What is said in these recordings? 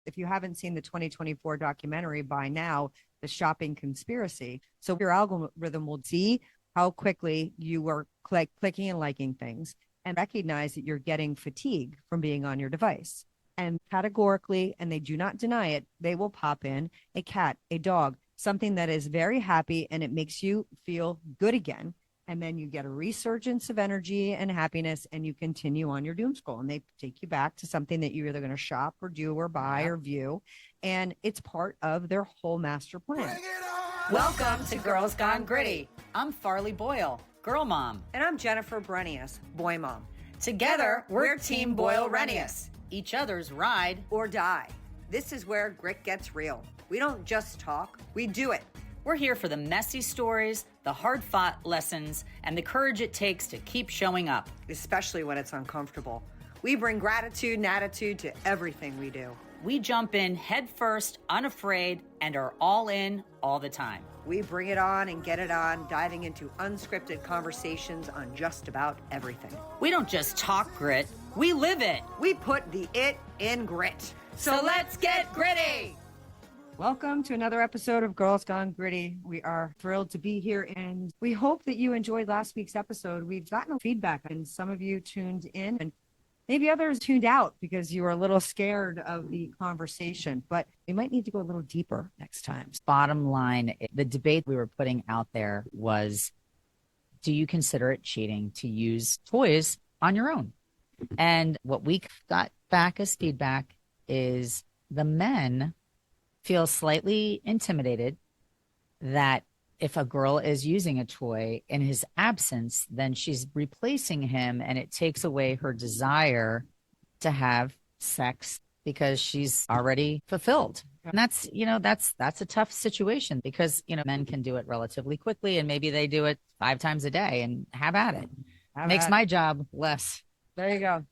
If you haven't seen the 2024 documentary by now, The Shopping Conspiracy, so your algorithm will see how quickly you are clicking and liking things and recognize that you're getting fatigue from being on your device. And categorically, and they do not deny it, they will pop in a cat, a dog, something that is very happy, and it makes you feel good again. And then you get a resurgence of energy and happiness, and you continue on your doom scroll. And they take you back to something that you're either going to shop or do or buy or view. And it's part of their whole master plan. Welcome to Girls Gone Gritty. I'm Farley Boyle, girl mom. And I'm Jennifer Brenius, boy mom. Together, we're Team Boyle-Renius. Each other's ride or die. This is where grit gets real. We don't just talk, we do it. We're here for the messy stories, the hard-fought lessons, and the courage it takes to keep showing up. Especially when it's uncomfortable. We bring gratitude and attitude to everything we do. We jump in head first, unafraid, and are all in all the time. We bring it on and get it on, diving into unscripted conversations on just about everything. We don't just talk grit, we live it. We put the it in grit. So let's get gritty! Welcome to another episode of Girls Gone Gritty. We are thrilled to be here, and we hope that you enjoyed last week's episode. We've gotten feedback, and some of you tuned in, and maybe others tuned out because you were a little scared of the conversation, but we might need to go a little deeper next time. Bottom line, the debate we were putting out there was, do you consider it cheating to use toys on your own? And what we got back as feedback is the men feel slightly intimidated that if a girl is using a toy in his absence, then she's replacing him, and it takes away her desire to have sex because she's already fulfilled. And that's a tough situation because, men can do it relatively quickly, and maybe they do it 5 times a day and have at it. Makes my job less. There you go.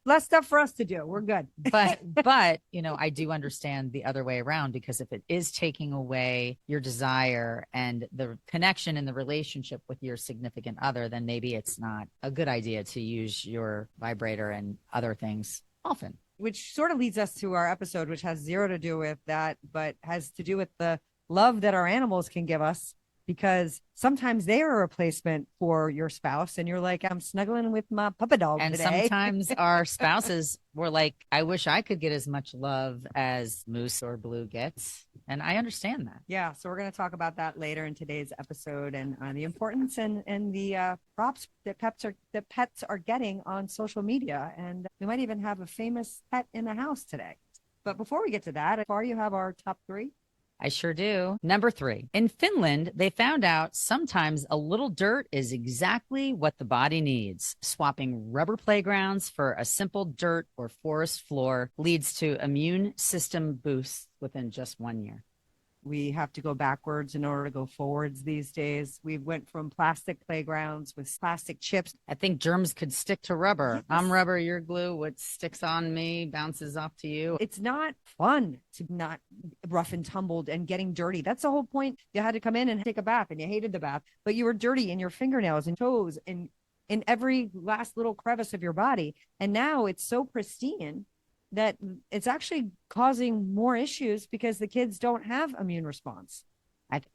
Less stuff for us to do. We're good. But, I do understand the other way around, because if it is taking away your desire and the connection in the relationship with your significant other, then maybe it's not a good idea to use your vibrator and other things often. Which sort of leads us to our episode, which has zero to do with that, but has to do with the love that our animals can give us. Because sometimes they are a replacement for your spouse, and you're like, I'm snuggling with my puppy dog and today. Sometimes our spouses were like, I wish I could get as much love as Moose or Blue gets. And I understand that. Yeah. So we're going to talk about that later in today's episode, and the importance and the props that pets are getting on social media. And we might even have a famous pet in the house today. But before we get to that, Far, you have our top 3. I sure do. Number 3, in Finland, they found out sometimes a little dirt is exactly what the body needs. Swapping rubber playgrounds for a simple dirt or forest floor leads to immune system boosts within just 1 year. We have to go backwards in order to go forwards these days. We went from plastic playgrounds with plastic chips. I think germs could stick to rubber. Yes. I'm rubber, you're glue. What sticks on me bounces off to you. It's not fun to not rough and tumbled and getting dirty. That's the whole point. You had to come in and take a bath, and you hated the bath, but you were dirty in your fingernails and toes and in every last little crevice of your body. And now it's so pristine that it's actually causing more issues because the kids don't have immune response.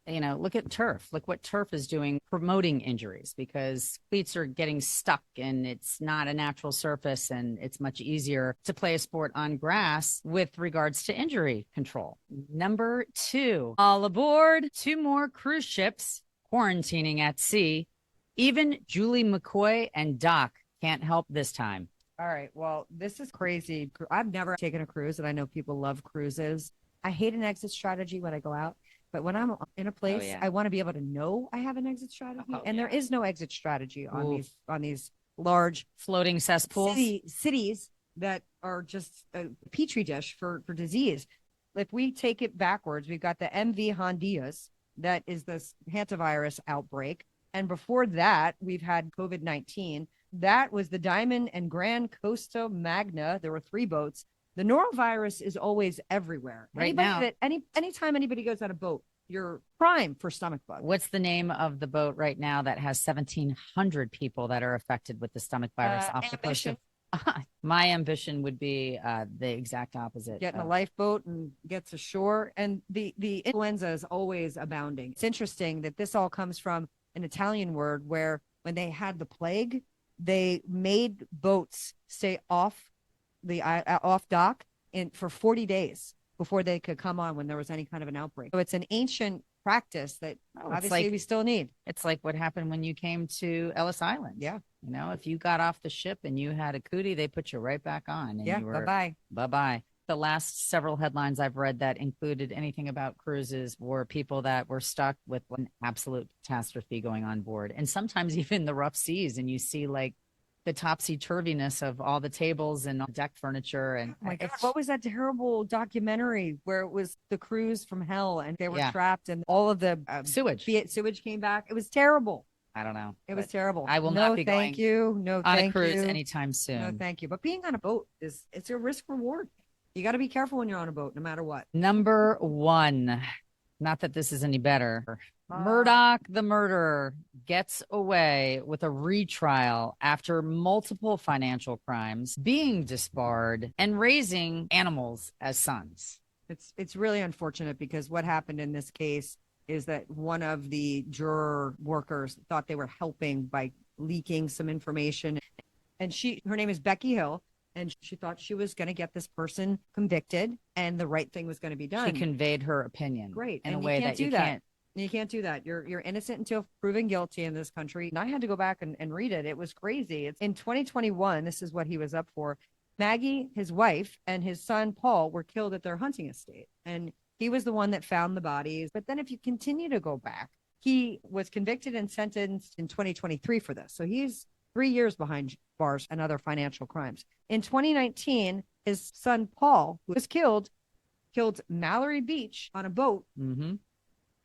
Look at turf. Look what turf is doing, promoting injuries, because cleats are getting stuck and it's not a natural surface, and it's much easier to play a sport on grass with regards to injury control. Number 2, all aboard 2 more cruise ships quarantining at sea. Even Julie McCoy and Doc can't help this time. All right. Well, this is crazy. I've never taken a cruise, and I know people love cruises. I hate an exit strategy when I go out, but when I'm in a place, I want to be able to know I have an exit strategy. There is no exit strategy on these large floating cesspools cities that are just a petri dish for disease. If we take it backwards, we've got the MV Honduras, that is this hantavirus outbreak. And before that, we've had COVID-19. That was the Diamond and Grand Costa Magna. There were 3 boats. The norovirus is always everywhere. Anytime anybody goes on a boat, you're prime for stomach bug. What's the name of the boat right now that has 1,700 people that are affected with the stomach virus off the coast of My ambition would be the exact opposite. Get in a lifeboat and get to shore. And the influenza is always abounding. It's interesting that this all comes from an Italian word where when they had the plague, they made boats stay off the off dock for 40 days before they could come on when there was any kind of an outbreak. So it's an ancient practice that obviously we still need. It's like what happened when you came to Ellis Island. Yeah. You know, if you got off the ship and you had a cootie, they put you right back on. And yeah. you were, bye-bye. Bye-bye. The last several headlines I've read that included anything about cruises were people that were stuck with an absolute catastrophe going on board. And sometimes even the rough seas. And you see like the topsy-turviness of all the tables and deck furniture. And oh my God, what was that terrible documentary where it was the cruise from hell and they were trapped and all of the sewage came back? It was terrible. I don't know. It was terrible. I will not be thank going you. No, on thank a cruise you. anytime soon. No, thank you. But being on a boat it's a risk reward. You got to be careful when you're on a boat, no matter what. Number one, not that this is any better. Murdoch, the murderer, gets away with a retrial after multiple financial crimes, being disbarred, and raising animals as sons. It's really unfortunate because what happened in this case is that one of the juror workers thought they were helping by leaking some information. And her name is Becky Hill. And she thought she was going to get this person convicted and the right thing was going to be done. She conveyed her opinion. Great. In and a way that you can't. You can't do that. You're innocent until proven guilty in this country. And I had to go back and read it. It was crazy. It's in 2021. This is what he was up for. Maggie, his wife, and his son, Paul, were killed at their hunting estate. And he was the one that found the bodies. But then if you continue to go back, he was convicted and sentenced in 2023 for this. So he's 3 years behind bars and other financial crimes. In 2019, his son, Paul, who was killed Mallory Beach on a boat. Mm-hmm.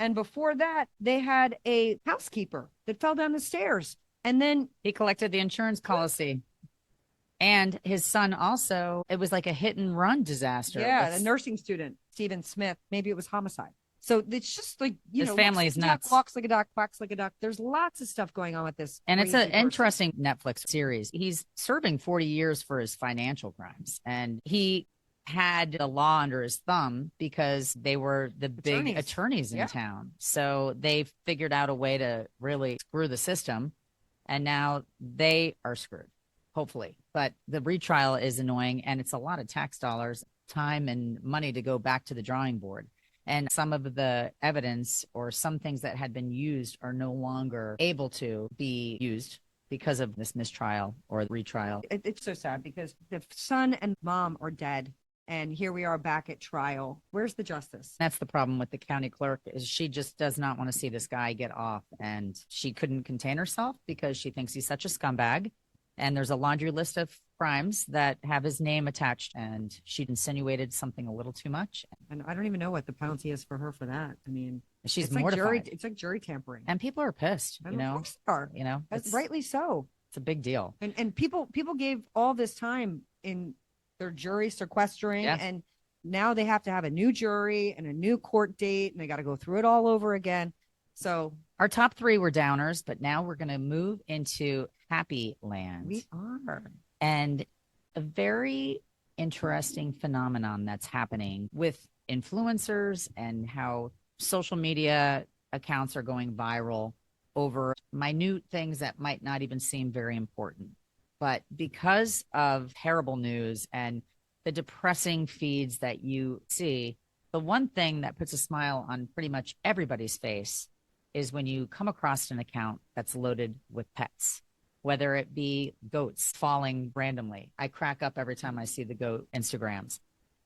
And before that, they had a housekeeper that fell down the stairs. And then he collected the insurance policy. And his son also, it was like a hit and run disaster. Yeah, the nursing student, Stephen Smith, maybe it was homicide. So it's just like, his family is nuts. Walks like a duck, quacks like a duck. There's lots of stuff going on with this. And it's an interesting Netflix series. He's serving 40 years for his financial crimes. And he had the law under his thumb because they were the big attorneys in town. So they figured out a way to really screw the system. And now they are screwed, hopefully. But the retrial is annoying. And it's a lot of tax dollars, time and money to go back to the drawing board. And some of the evidence or some things that had been used are no longer able to be used because of this mistrial or retrial. It's so sad because the son and mom are dead. And here we are back at trial. Where's the justice? That's the problem with the county clerk is she just does not want to see this guy get off. And she couldn't contain herself because she thinks he's such a scumbag. And there's a laundry list of crimes that have his name attached. And she insinuated something a little too much. And I don't even know what the penalty is for her for that. I mean, she's mortified. It's like jury tampering. And people are pissed, you know. You know, that's rightly so. It's a big deal. And people gave all this time in their jury sequestering. Yeah. And now they have to have a new jury and a new court date. And they got to go through it all over again. So our top three were downers, but now we're going to move into happy land. We are. And a very interesting phenomenon that's happening with influencers and how social media accounts are going viral over minute things that might not even seem very important. But because of terrible news and the depressing feeds that you see, the one thing that puts a smile on pretty much everybody's face is when you come across an account that's loaded with pets, whether it be goats falling randomly. I crack up every time I see the goat Instagrams,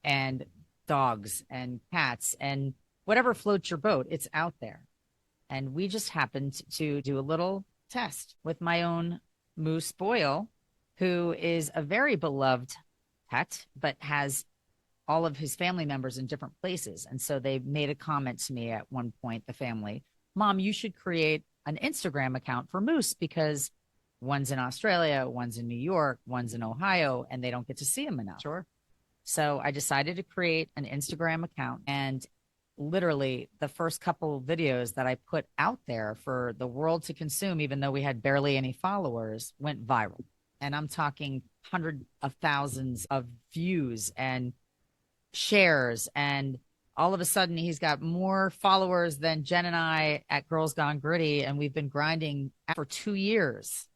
and dogs and cats and whatever floats your boat, it's out there. And we just happened to do a little test with my own Moose Boyle, who is a very beloved pet, but has all of his family members in different places. And so they made a comment to me at one point, the family, Mom, you should create an Instagram account for Moose because one's in Australia, one's in New York, one's in Ohio, and they don't get to see him enough. Sure. So I decided to create an Instagram account, and literally the first couple of videos that I put out there for the world to consume, even though we had barely any followers, went viral. And I'm talking hundreds of thousands of views and shares. And all of a sudden, he's got more followers than Jen and I at Girls Gone Gritty. And we've been grinding for 2 years.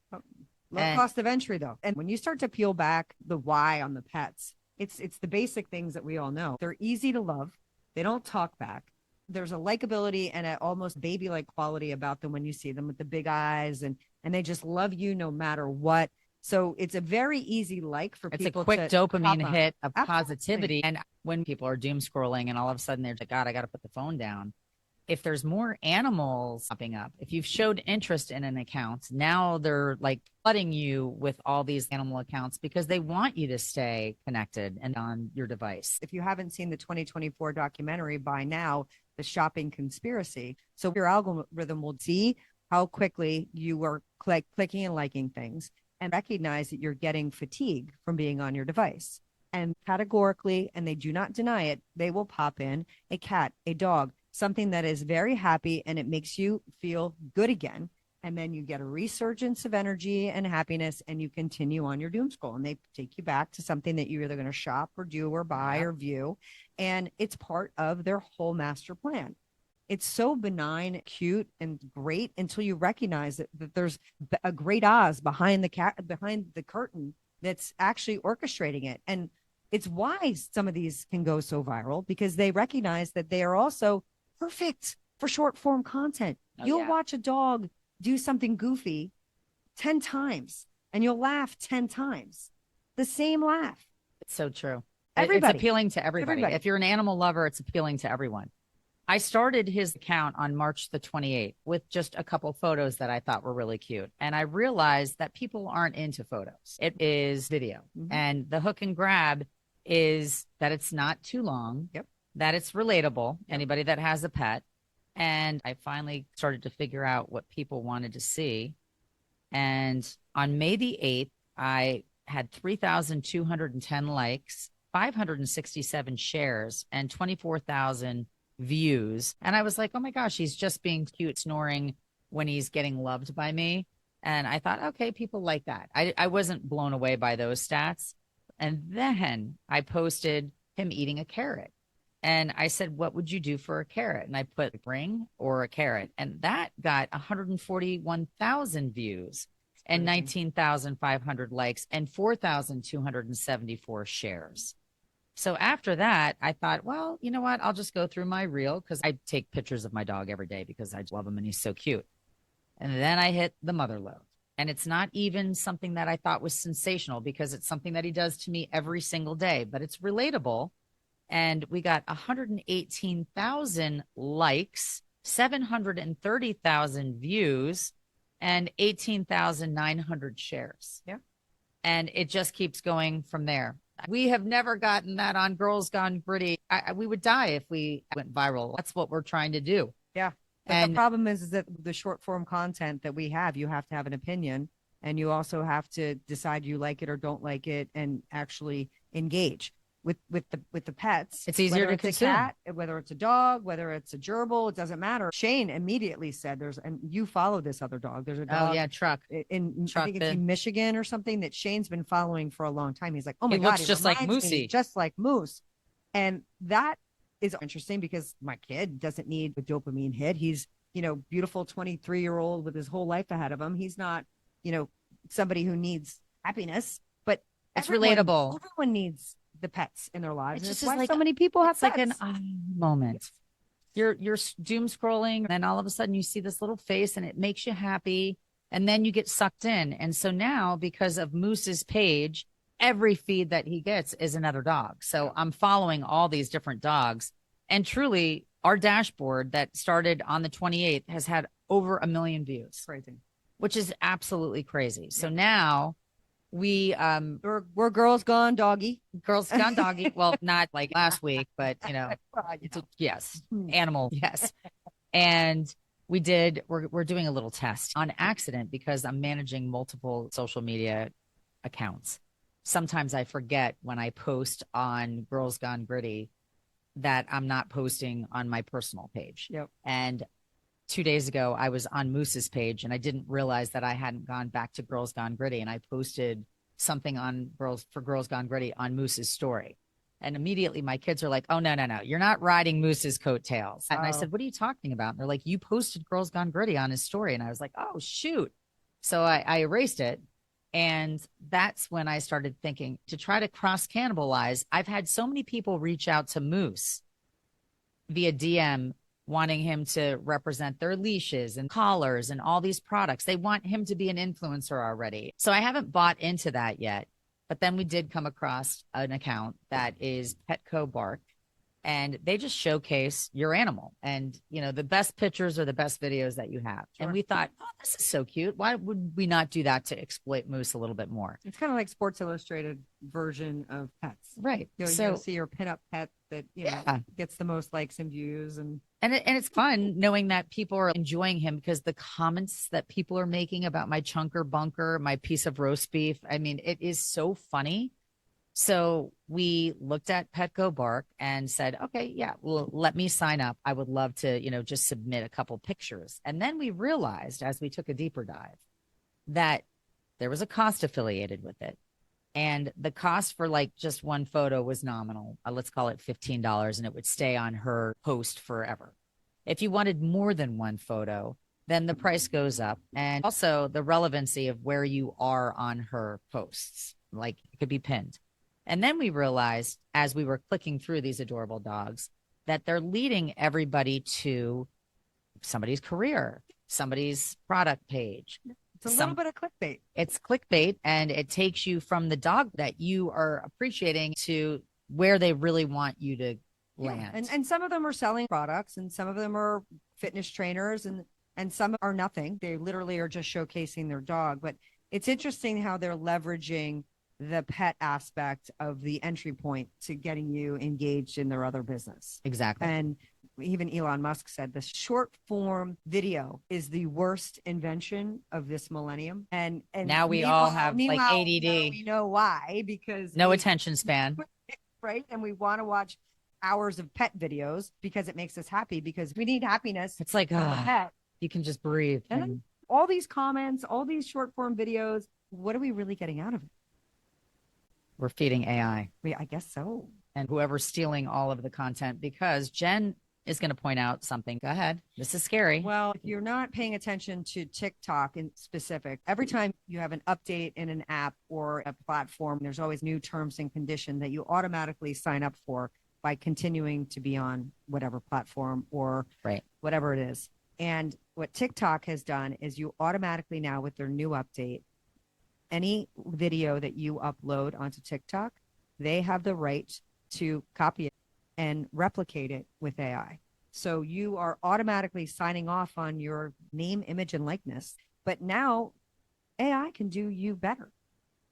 Low cost of entry, though. And when you start to peel back the why on the pets, it's the basic things that we all know. They're easy to love. They don't talk back. There's a likability and an almost baby-like quality about them when you see them with the big eyes, and they just love you no matter what. So it's a very easy like for people. It's a quick dopamine hit of Absolutely. positivity. And when people are doom scrolling and all of a sudden they're like, God, I got to put the phone down. If there's more animals popping up, if you've showed interest in an account, now they're like flooding you with all these animal accounts because they want you to stay connected and on your device. If you haven't seen the 2024 documentary by now, The Shopping Conspiracy, so your algorithm will see how quickly you are clicking and liking things and recognize that you're getting fatigue from being on your device. And categorically, and they do not deny it, they will pop in a cat, a dog, something that is very happy, and it makes you feel good again. And then you get a resurgence of energy and happiness, and you continue on your doom scroll. And they take you back to something that you're either going to shop or do or buy or view. And it's part of their whole master plan. It's so benign, cute, and great until you recognize that there's a great Oz behind the curtain that's actually orchestrating it. And it's why some of these can go so viral, because they recognize that they are also perfect for short form content. You'll watch a dog do something goofy 10 times and you'll laugh 10 times. The same laugh. It's so true. Everybody. It's appealing to everybody. If you're an animal lover, it's appealing to everyone. I started his account on March the 28th with just a couple photos that I thought were really cute. And I realized that people aren't into photos. It is video. Mm-hmm. And the hook and grab is that it's not too long. Yep. That it's relatable, anybody that has a pet. And I finally started to figure out what people wanted to see. And on May the 8th, I had 3,210 likes, 567 shares, and 24,000 views. And I was like, oh my gosh, he's just being cute, snoring when he's getting loved by me. And I thought, okay, people like that. I wasn't blown away by those stats. And then I posted him eating a carrot. And I said, what would you do for a carrot? And I put a ring or a carrot. And that got 141,000 views and 19,500 likes and 4,274 shares. So after that, I thought, well, you know what? I'll just go through my reel because I take pictures of my dog every day because I love him and he's so cute. And then I hit the mother load. And it's not even something that I thought was sensational because it's something that he does to me every single day, but it's relatable. And we got 118,000 likes, 730,000 views, and 18,900 shares. Yeah. And it just keeps going from there. We have never gotten that on Girls Gone Gritty. We would die if we went viral. That's what we're trying to do. Yeah. But the problem is that the short form content that we have, you have to have an opinion, and you also have to decide you like it or don't like it and actually engage with the pets. It's easier to consume. A cat, whether it's a dog, whether it's a gerbil, it doesn't matter. Shane immediately said and you follow this other dog. There's a dog. Oh yeah, Truck. I think it's in Michigan or something that Shane's been following for a long time. He's like, oh my God, God, looks just like Moosey. Just like Moose. And that is interesting because my kid doesn't need a dopamine hit. He's, beautiful 23-year-old with his whole life ahead of him. He's not, somebody who needs happiness, but it's relatable. Everyone needs the pets in their lives. It's just why so many people have pets. Like an moment. You're doom scrolling, and then all of a sudden you see this little face, and it makes you happy, and then you get sucked in. And so now, because of Moose's page, every feed that he gets is another dog. So I'm following all these different dogs, and truly, our dashboard that started on the 28th has had over 1 million views. Crazy. Which is absolutely crazy. So now we're Girls Gone Doggy. Girls Gone Doggy. Well, not like last week, but yes, animal. Yes. And we're doing a little test on accident because I'm managing multiple social media accounts. Sometimes I forget when I post on Girls Gone Gritty that I'm not posting on my personal page. Yep. And 2 days ago, I was on Moose's page and I didn't realize that I hadn't gone back to Girls Gone Gritty. And I posted something on Girls Gone Gritty on Moose's story. And immediately my kids are like, oh, no, you're not riding Moose's coattails. And I said, what are you talking about? And they're like, you posted Girls Gone Gritty on his story. And I was like, oh, shoot. So I erased it. And that's when I started thinking to try to cross cannibalize. I've had so many people reach out to Moose via DM wanting him to represent their leashes and collars and all these products. They want him to be an influencer already. So I haven't bought into that yet. But then we did come across an account that is Petco Bark, and they just showcase your animal. And, you know, the best pictures are the best videos that you have. Sure. And we thought, oh, this is so cute. Why would we not do that to exploit Moose a little bit more? It's kind of like Sports Illustrated version of pets. Right. You know, so you see your pinup pet that, you know, gets the most likes and views. And it's fun knowing that people are enjoying him, because the comments that people are making about my chunker bunker, my piece of roast beef, I mean, it is so funny. So we looked at Petco Bark and said, okay, yeah, well, let me sign up. I would love to, you know, just submit a couple pictures. And then we realized, as we took a deeper dive, that there was a cost affiliated with it. And the cost for like just one photo was nominal. Let's call it $15, and it would stay on her post forever. If you wanted more than one photo, then the price goes up. And also the relevancy of where you are on her posts, like it could be pinned. And then we realized, as we were clicking through these adorable dogs, that they're leading everybody to somebody's career, somebody's product page. It's a little bit of clickbait. It's clickbait, and it takes you from the dog that you are appreciating to where they really want you to land. Yeah. And some of them are selling products, and some of them are fitness trainers, and some are nothing. They literally are just showcasing their dog. But it's interesting how they're leveraging the pet aspect of the entry point to getting you engaged in their other business. Exactly. And even Elon Musk said the short form video is the worst invention of this millennium. And now we all have like ADD. We know why, because no attention span. Right. And we want to watch hours of pet videos because it makes us happy, because we need happiness. It's like, pet. You can just breathe. And all these comments, all these short form videos, what are we really getting out of it? We're feeding AI. I guess so. And whoever's stealing all of the content, because Jen is going to point out something. Go ahead. This is scary. Well, if you're not paying attention to TikTok in specific, every time you have an update in an app or a platform, there's always new terms and conditions that you automatically sign up for by continuing to be on whatever platform or whatever it is. And what TikTok has done is you automatically now, with their new update, any video that you upload onto TikTok, they have the right to copy it and replicate it with AI. So you are automatically signing off on your name, image, and likeness. But now AI can do you better.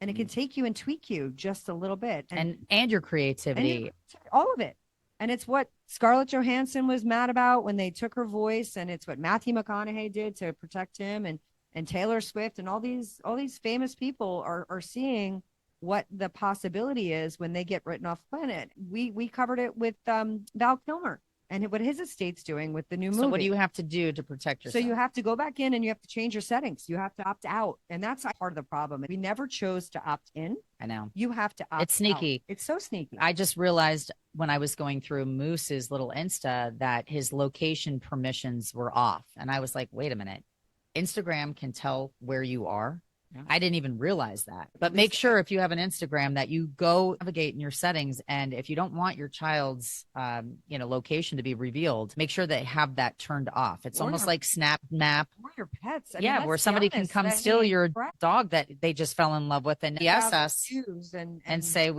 And it can take you and tweak you just a little bit. And your creativity. All of it. And it's what Scarlett Johansson was mad about when they took her voice. And it's what Matthew McConaughey did to protect him. And Taylor Swift and all these famous people are seeing what the possibility is when they get written off planet. We covered it with Val Kilmer and what his estate's doing with the new movie. So what do you have to do to protect yourself? So you have to go back in and you have to change your settings. You have to opt out. And that's part of the problem. We never chose to opt in. I know. You have to opt out. It's sneaky. It's so sneaky. I just realized when I was going through Moose's little Insta that his location permissions were off. And I was like, wait a minute. Instagram can tell where you are. Yeah. I didn't even realize that. But make sure if you have an Instagram that you go navigate in your settings, and if you don't want your child's location to be revealed, make sure they have that turned off. It's almost like Snap Map. Or your pets. Where somebody can come steal your dog that they just fell in love with and yes us and say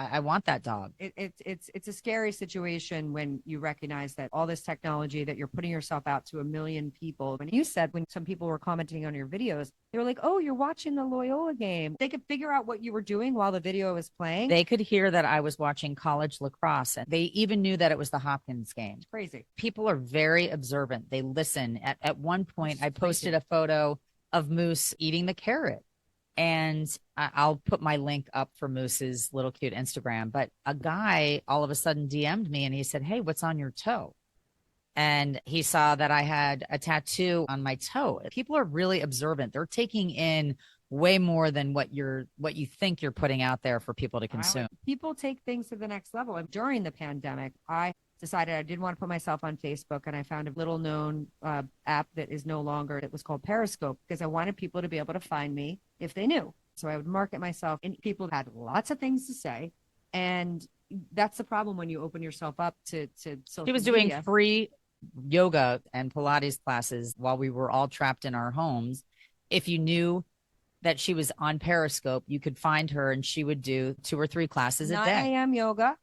I want that dog. It's a scary situation when you recognize that all this technology that you're putting yourself out to a million people. When you said, when some people were commenting on your videos, they were like, oh, you're watching the Loyola game. They could figure out what you were doing while the video was playing. They could hear that I was watching college lacrosse, and they even knew that it was the Hopkins game. It's crazy. People are very observant. They listen. At one point, I posted a photo of Moose eating the carrot. And I'll put my link up for Moose's little cute Instagram. But a guy all of a sudden DM'd me and he said, hey, what's on your toe? And he saw that I had a tattoo on my toe. People are really observant. They're taking in way more than what you think you're putting out there for people to consume. People take things to the next level. And during the pandemic, I decided I didn't want to put myself on Facebook, and I found a little known app that is no longer. It was called Periscope, because I wanted people to be able to find me if they knew. So I would market myself, and people had lots of things to say. And that's the problem when you open yourself up to social She was media. doing free yoga and Pilates classes while we were all trapped in our homes. If you knew that she was on Periscope, you could find her, and she would do 2 or 3 classes a 9 day. a.m. yoga.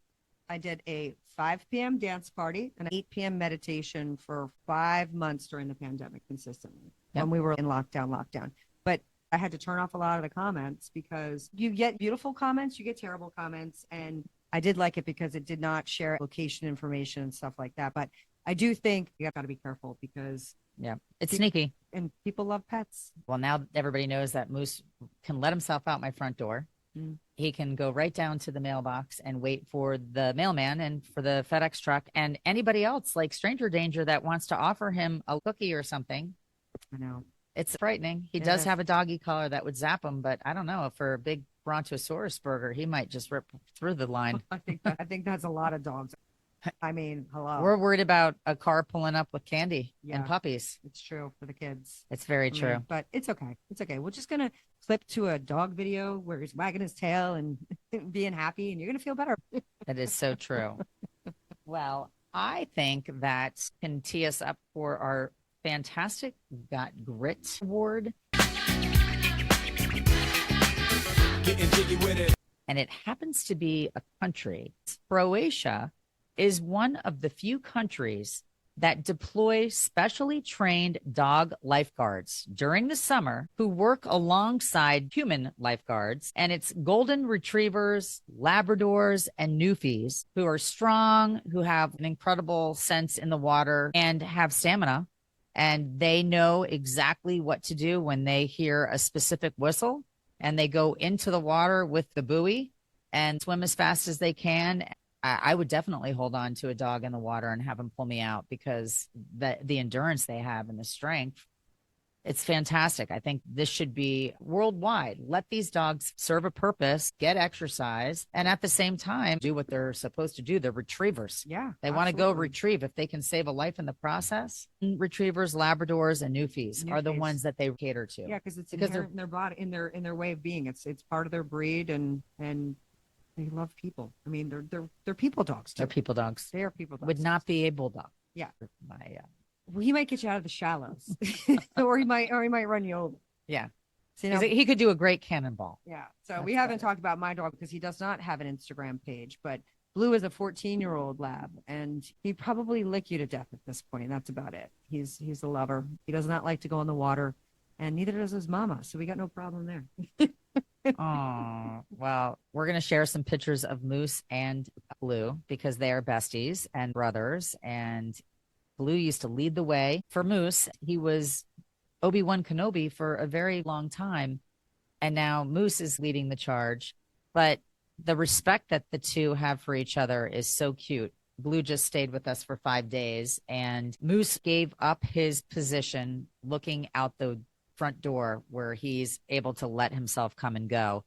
I did a 5 p.m. dance party and 8 p.m. meditation for 5 months during the pandemic consistently when we were in lockdown. But I had to turn off a lot of the comments, because you get beautiful comments, you get terrible comments. And I did like it because it did not share location information and stuff like that. But I do think you got to be careful, because it's sneaky. And people love pets. Well, now everybody knows that Moose can let himself out my front door. He can go right down to the mailbox and wait for the mailman and for the FedEx truck and anybody else, like stranger danger, that wants to offer him a cookie or something. I know. It's frightening. He does have a doggy collar that would zap him, but I don't know. For a big Brontosaurus burger, he might just rip through the line. I think that's a lot of dogs. I mean, hello. We're worried about a car pulling up with candy and puppies. It's true for the kids. It's very true. But it's okay. It's okay. We're just going to clip to a dog video where he's wagging his tail and being happy, and you're going to feel better. That is so true. Well, I think that can tee us up for our fantastic Got Grit award. And it happens to be a country. Croatia is one of the few countries that deploy specially trained dog lifeguards during the summer who work alongside human lifeguards. And it's golden retrievers, Labradors, and Newfies who are strong, who have an incredible sense in the water and have stamina. And they know exactly what to do when they hear a specific whistle, and they go into the water with the buoy and swim as fast as they can. I would definitely hold on to a dog in the water and have him pull me out, because the endurance they have and the strength, it's fantastic. I think this should be worldwide. Let these dogs serve a purpose, get exercise, and at the same time, do what they're supposed to do. They're retrievers. Yeah. They want to go retrieve. If they can save a life in the process, retrievers, Labradors, and Newfies are the ones that they cater to. Yeah, because inherent in their body, in their way of being. It's part of their breed, and they love people. I mean, they're people dogs too. They're people dogs. They are people dogs. Would not be a bulldog. Yeah. Well, he might get you out of the shallows, or he might run you over. Yeah. So, you know, he could do a great cannonball. Yeah. So we haven't talked about my dog, because he does not have an Instagram page, but Blue is a 14-year-old lab, and he'd probably lick you to death at this point. That's about it. He's a lover. He does not like to go in the water, and neither does his mama. So we got no problem there. Oh, well, we're going to share some pictures of Moose and Blue, because they are besties and brothers. And Blue used to lead the way. For Moose, he was Obi-Wan Kenobi for a very long time. And now Moose is leading the charge. But the respect that the two have for each other is so cute. Blue just stayed with us for 5 days, and Moose gave up his position looking out the front door where he's able to let himself come and go,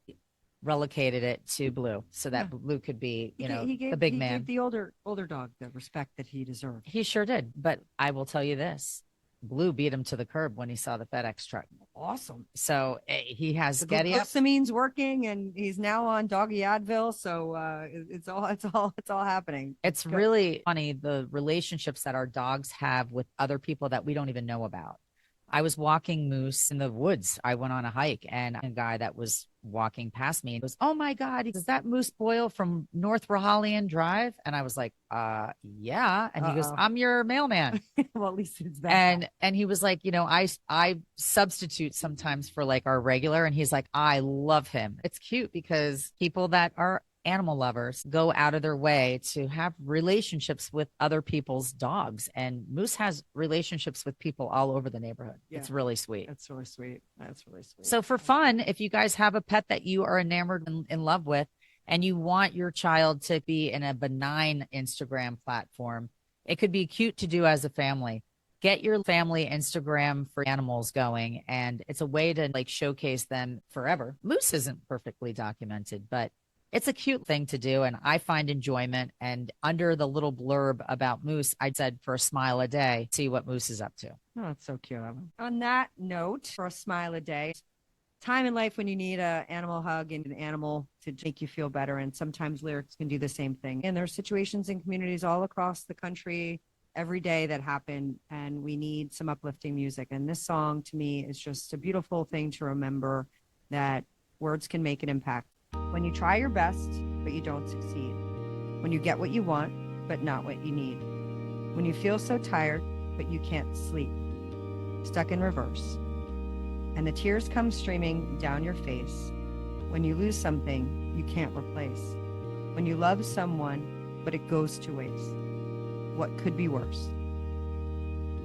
relocated it to Blue so that Blue could be, the big man. He gave the older dog the respect that he deserved. He sure did. But I will tell you this, Blue beat him to the curb when he saw the FedEx truck. Awesome. So he has Getty up. Dopamine's working, and he's now on doggy Advil. So it's all happening. It's really funny, the relationships that our dogs have with other people that we don't even know about. I was walking Moose in the woods. I went on a hike, and a guy that was walking past me goes, "Oh my God, is that Moose Boyle from North Rahalian Drive?" And I was like, yeah. And he goes, "I'm your mailman." Well, at least it's that. And he was like, I substitute sometimes for like our regular. And he's like, I love him. It's cute because people that are animal lovers go out of their way to have relationships with other people's dogs, and Moose has relationships with people all over the neighborhood. It's really sweet. That's really sweet. So for fun, if you guys have a pet that you are enamored and in love with, and you want your child to be in a benign Instagram platform, it could be cute to do as a family. get your family Instagram for animals going. And it's a way to like showcase them forever. Moose isn't perfectly documented, but it's a cute thing to do. And I find enjoyment. And under the little blurb about Moose, I said for a smile a day, see what Moose is up to. Oh, that's so cute. On that note, for a smile a day, time in life when you need an animal hug and an animal to make you feel better. And sometimes lyrics can do the same thing. And there's situations in communities all across the country every day that happen, and we need some uplifting music. And this song to me is just a beautiful thing to remember that words can make an impact. When you try your best, but you don't succeed. When you get what you want, but not what you need. When you feel so tired, but you can't sleep. Stuck in reverse. And the tears come streaming down your face. When you lose something you can't replace. When you love someone, but it goes to waste. What could be worse?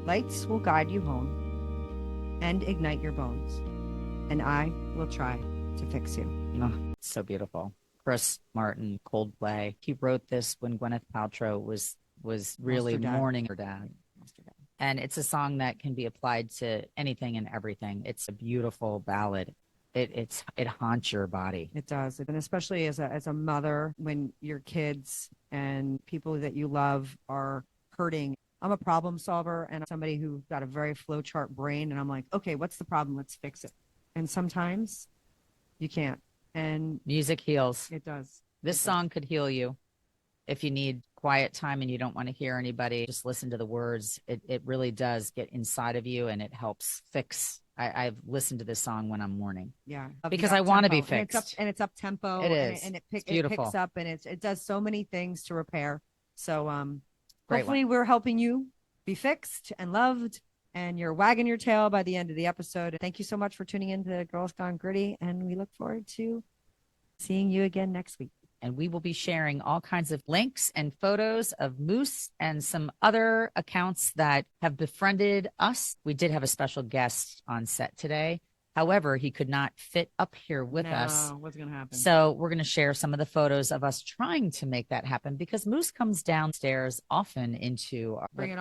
Lights will guide you home and ignite your bones. And I will try to fix you. Oh, it's so beautiful. Chris Martin, Coldplay. He wrote this when Gwyneth Paltrow was really mourning her dad. And it's a song that can be applied to anything and everything. It's a beautiful ballad. It haunts your body. It does. And especially as a mother, when your kids and people that you love are hurting. I'm a problem solver and somebody who got a very flowchart brain. And I'm like, okay, what's the problem? Let's fix it. And sometimes you can't. And music heals. It does. This song could heal you. If you need quiet time and you don't want to hear anybody, just listen to the words. It really does get inside of you and it helps fix. I've listened to this song when I'm mourning. Yeah. Because I want to be fixed. And it's up tempo. It is. And it beautiful. Picks up and it does so many things to repair. So Great hopefully we're helping you be fixed and loved and you're wagging your tail by the end of the episode. Thank you so much for tuning in to Girls Gone Gritty. And we look forward to seeing you again next week. And we will be sharing all kinds of links and photos of Moose and some other accounts that have befriended us. We did have a special guest on set today. However, he could not fit up here with us. What's going to happen? So we're going to share some of the photos of us trying to make that happen because Moose comes downstairs often into our Bring It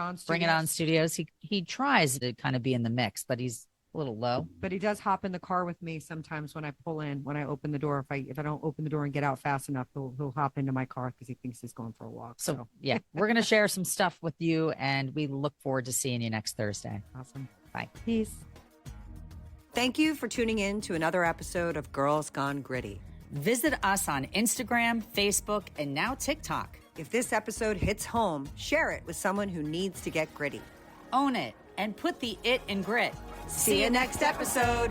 On Studios. He tries to kind of be in the mix, but he's a little low. But he does hop in the car with me sometimes when I pull in, when I open the door. If I don't open the door and get out fast enough, he'll hop into my car because he thinks he's going for a walk. So yeah, we're going to share some stuff with you and we look forward to seeing you next Thursday. Awesome. Bye. Peace. Thank you for tuning in to another episode of Girls Gone Gritty. Visit us on Instagram, Facebook, and now TikTok. If this episode hits home, share it with someone who needs to get gritty. Own it and put the it in grit. See you next episode.